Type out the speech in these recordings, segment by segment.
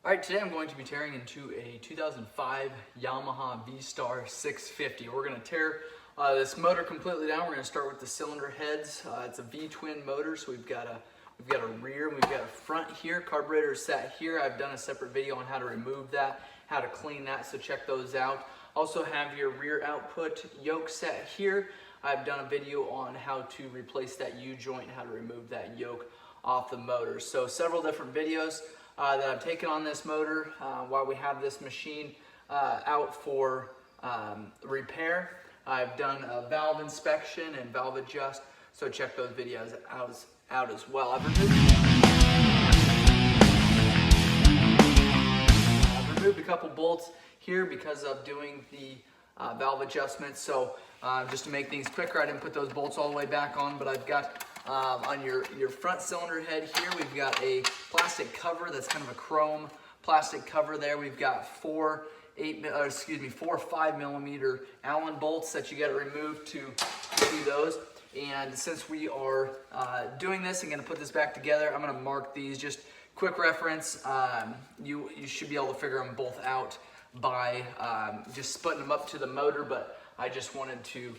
Alright, today I'm going to be tearing into a 2005 Yamaha V-star 650. We're going to tear this motor completely down. We're going to start with the cylinder heads. It's a V-twin motor, so we've got a rear and we've got a front here. Carburetor is sat here. I've done a separate video on how to remove that, how to clean that, so check those out. Also have your rear output yoke set here. I've done a video on how to replace that U-joint, how to remove that yoke off the motor. So several different videos that I've taken on this motor while we have this machine out for repair. I've done a valve inspection and valve adjust, so check those videos out as well. I've removed a couple bolts here because of doing the valve adjustments. So just to make things quicker, I didn't put those bolts all the way back on, but I've got on your front cylinder head here, we've got a plastic cover that's kind of a chrome plastic cover there. We've got four 5 millimeter Allen bolts that you got to remove to do those. And since we are doing this and going to put this back together, I'm going to mark these. Just quick reference, you should be able to figure them both out by just splitting them up to the motor, but I just wanted to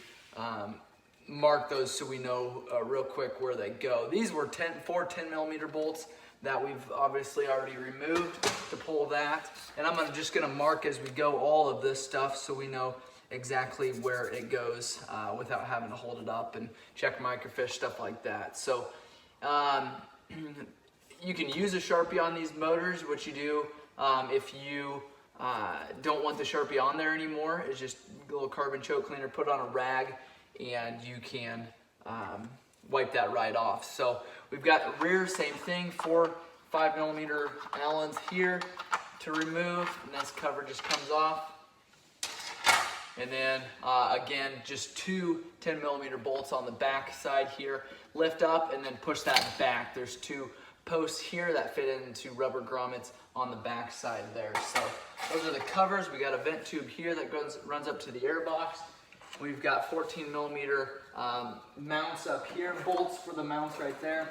mark those so we know real quick where they go. These were four 10 millimeter bolts that we've obviously already removed to pull that. And I'm just gonna mark as we go all of this stuff so we know exactly where it goes without having to hold it up and check microfiche, stuff like that. So you can use a Sharpie on these motors. What you do if you don't want the Sharpie on there anymore is just a little carbon choke cleaner, put it on a rag, and you can wipe that right off. So we've got rear, same thing, 4 5 millimeter Allens here to remove, and this cover just comes off. And then again, just 2 10 millimeter bolts on the back side here. Lift up and then push that back. There's 2 posts here that fit into rubber grommets on the back side there. So those are the covers. We got a vent tube here that runs up to the air box. We've got 14 millimeter mounts up here, bolts for the mounts right there.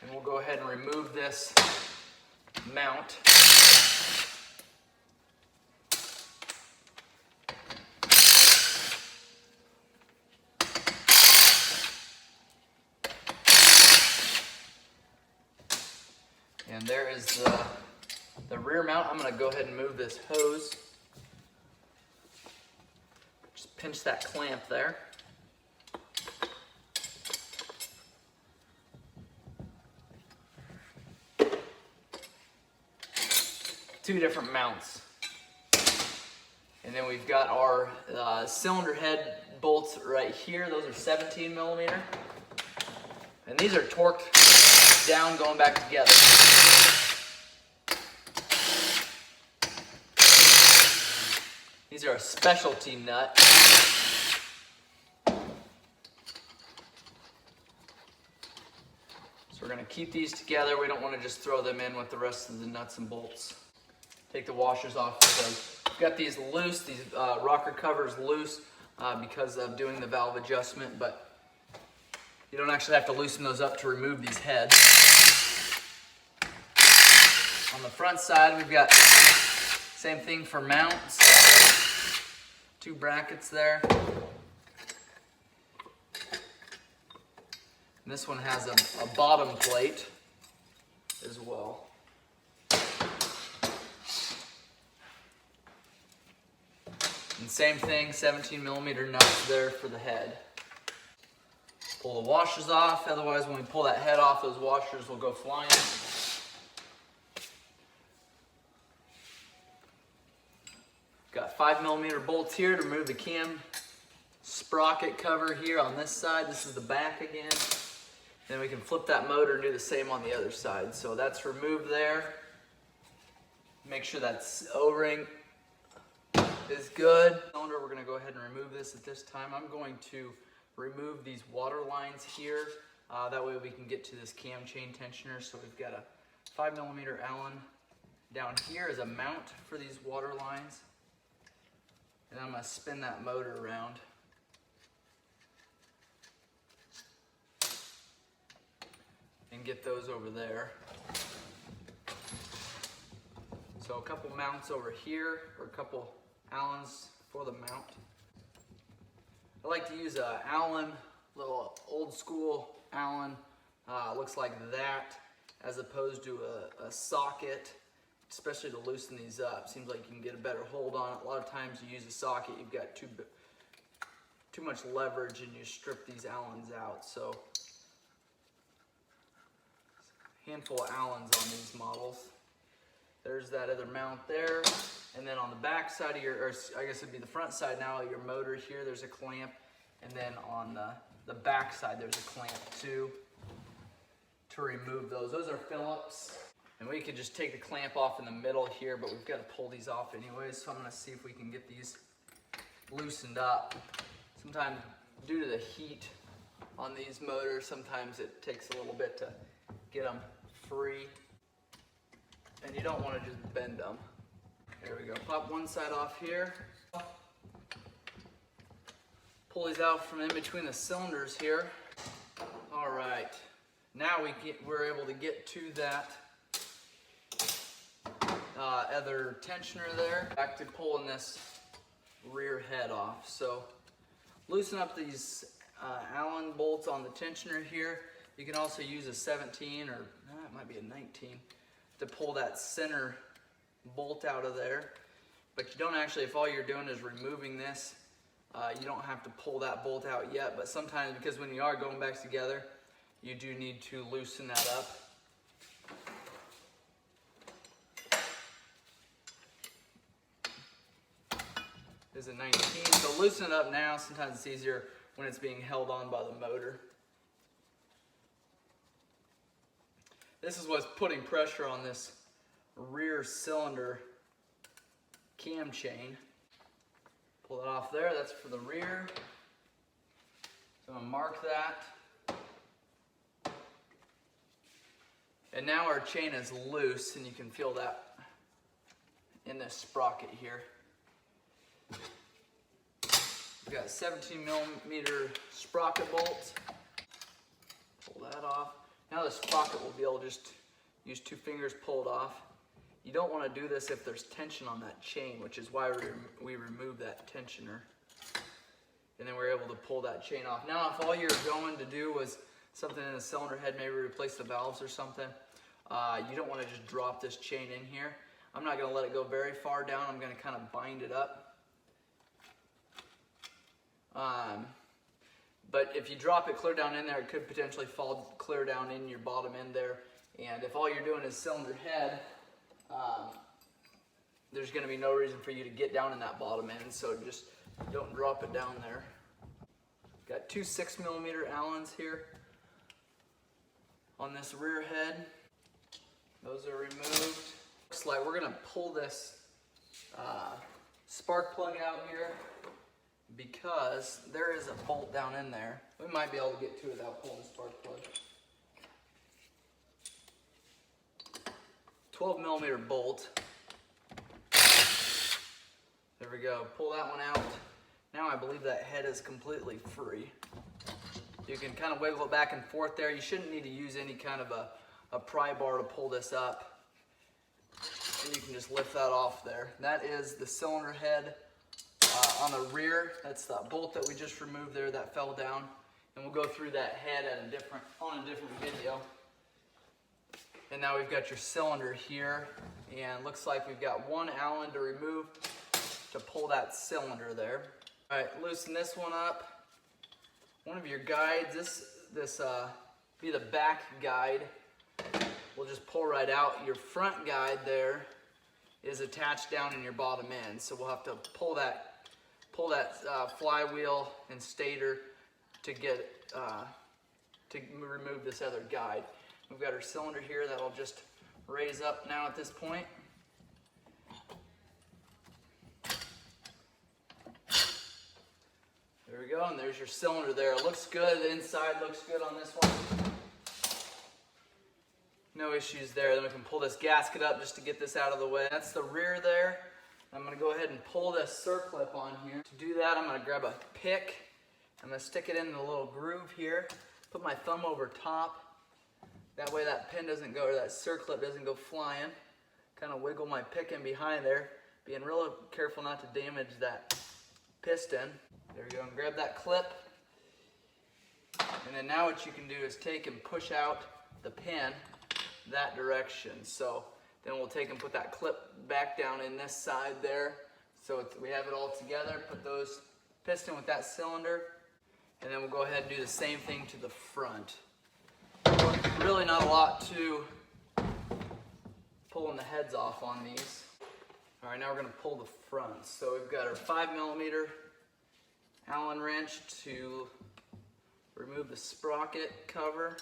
And we'll go ahead and remove this mount. And there is the rear mount. I'm going to go ahead and move this hose. Just pinch that clamp there. Two different mounts. And then we've got our cylinder head bolts right here. Those are 17 millimeter. And these are torqued down, going back together. These are a specialty nut. So we're going to keep these together. We don't want to just throw them in with the rest of the nuts and bolts. Take the washers off of those. We've got these loose, these rocker covers loose because of doing the valve adjustment, but you don't actually have to loosen those up to remove these heads. On the front side, we've got same thing for mounts. 2 brackets there. And this one has a bottom plate as well. And same thing, 17 millimeter nuts there for the head. Pull the washers off, otherwise when we pull that head off, those washers will go flying. Got 5 millimeter bolts here to remove the cam sprocket cover here on this side. This is the back again. Then we can flip that motor and do the same on the other side. So that's removed there. Make sure that O-ring is good. We're going to go ahead and remove this at this time. I'm going to remove these water lines here. That way we can get to this cam chain tensioner. So we've got a 5 millimeter Allen down here as a mount for these water lines. And I'm going to spin that motor around. get those over there. So a couple mounts over here, or a couple Allens for the mount. I like to use a Allen, little old school Allen, looks like that, as opposed to a socket, especially to loosen these up. Seems like you can get a better hold on it. A lot of times you use a socket, you've got too much leverage and you strip these Allens out. So handful of Allens on these models. There's that other mount there. And then on the back side of your, or I guess it'd be the front side now of your motor here, there's a clamp. And then on the back side, there's a clamp too to remove those. Those are Phillips. And we could just take the clamp off in the middle here, but we've got to pull these off anyways. So I'm gonna see if we can get these loosened up. Sometimes due to the heat on these motors, sometimes it takes a little bit to get them free. And you don't want to just bend them. There we go. Pop one side off here. Pull these out from in between the cylinders here. All right. Now we're able to get to that other tensioner there. Back to pulling this rear head off. So loosen up these Allen bolts on the tensioner here. You can also use a 17 or it might be a 19 to pull that center bolt out of there. But you don't actually, if all you're doing is removing this, you don't have to pull that bolt out yet. But sometimes, because when you are going back together, you do need to loosen that up. This is a 19, so loosen it up now. Sometimes it's easier when it's being held on by the motor. This is what's putting pressure on this rear cylinder cam chain. Pull that off there, that's for the rear. So I'm gonna mark that. And now our chain is loose, and you can feel that in this sprocket here. We've got a 17 millimeter sprocket bolt. Pull that off. Now the sprocket will be able to just use 2 fingers, pull it off. You don't want to do this if there's tension on that chain, which is why we remove that tensioner. And then we're able to pull that chain off. Now if all you're going to do was something in the cylinder head, maybe replace the valves or something, you don't want to just drop this chain in here. I'm not going to let it go very far down. I'm going to kind of bind it up. But if you drop it clear down in there, it could potentially fall clear down in your bottom end there. And if all you're doing is cylinder head, there's going to be no reason for you to get down in that bottom end, so just don't drop it down there. Got 2 6 millimeter Allens here on this rear head. Those are removed. Looks like we're going to pull this spark plug out here, because there is a bolt down in there. We might be able to get to it without pulling the spark plug. 12 millimeter bolt. There we go. Pull that one out. Now I believe that head is completely free. You can kind of wiggle it back and forth there. You shouldn't need to use any kind of a pry bar to pull this up. And you can just lift that off there. That is the cylinder head. On the rear, that's that bolt that we just removed there that fell down, and we'll go through that head on a different video. And now we've got your cylinder here, and looks like we've got 1 Allen to remove to pull that cylinder there. All right, loosen this one up. One of your guides, this be the back guide. We'll just pull right out. Your front guide there is attached down in your bottom end, so we'll have to pull that flywheel and stator to get to remove this other guide. We've got our cylinder here that'll just raise up now at this point. There we go, and there's your cylinder there. It looks good. The inside looks good on this one. No issues there. Then we can pull this gasket up just to get this out of the way. That's the rear there. I'm going to go ahead and pull this circlip on here. To do that, I'm going to grab a pick. I'm going to stick it in the little groove here. Put my thumb over top. That way that pin doesn't go, or that circlip doesn't go flying. Kind of wiggle my pick in behind there, being real careful not to damage that piston. There we go, and grab that clip. And then now what you can do is take and push out the pin that direction. So then we'll take and put that clip back down in this side there. So we have it all together, put those piston with that cylinder, and then we'll go ahead and do the same thing to the front. Really not a lot to pulling the heads off on these. All right, now we're gonna pull the front. So we've got our 5mm Allen wrench to remove the sprocket cover.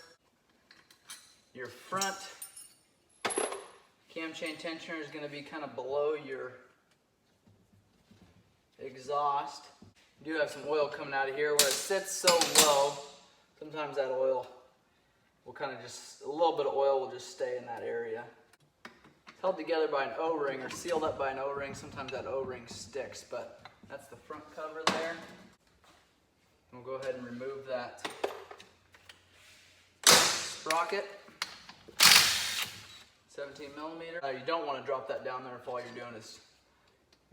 Your front cam chain tensioner is gonna be kind of below your exhaust. You do have some oil coming out of here. Where it sits so low, sometimes that oil will kind of just, a little bit of oil will just stay in that area. It's held together by an O-ring or sealed up by an O-ring. Sometimes that O-ring sticks, but that's the front cover there. We'll go ahead and remove that sprocket, 17mm. You don't want to drop that down there if all you're doing is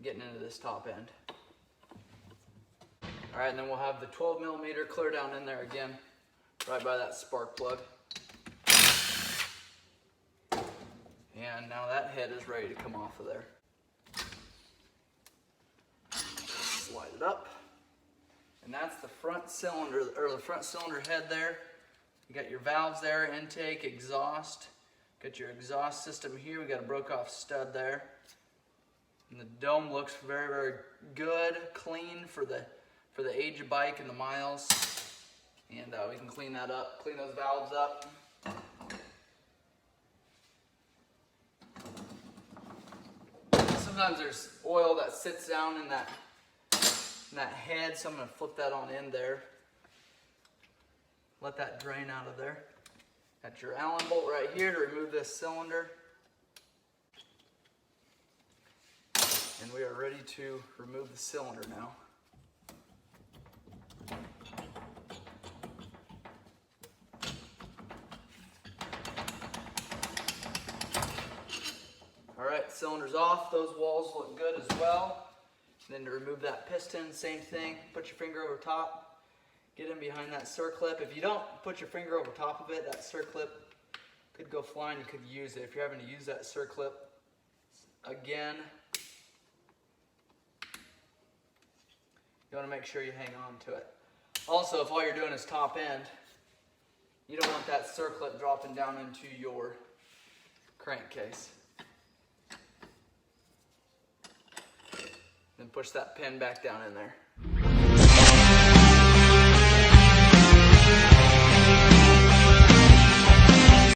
getting into this top end. All right, and then we'll have the 12mm clear down in there again, right by that spark plug. And now that head is ready to come off of there. Slide it up. And that's the front cylinder, or the front cylinder head there. You got your valves there, intake, exhaust. Got your exhaust system here. We got a broke off stud there. And the dome looks very, very good, clean for the age of bike and the miles. And we can clean that up, clean those valves up. Sometimes there's oil that sits down in that head, so I'm going to flip that on in there. Let that drain out of there. Got your Allen bolt right here to remove this cylinder. And we are ready to remove the cylinder now. Alright, cylinder's off. Those walls look good as well. And then to remove that piston, same thing. Put your finger over top. Get in behind that circlip. If you don't put your finger over top of it, that circlip could go flying. You could use it. If you're having to use that circlip again, you want to make sure you hang on to it. Also, if all you're doing is top end, you don't want that circlip dropping down into your crankcase. Then push that pin back down in there.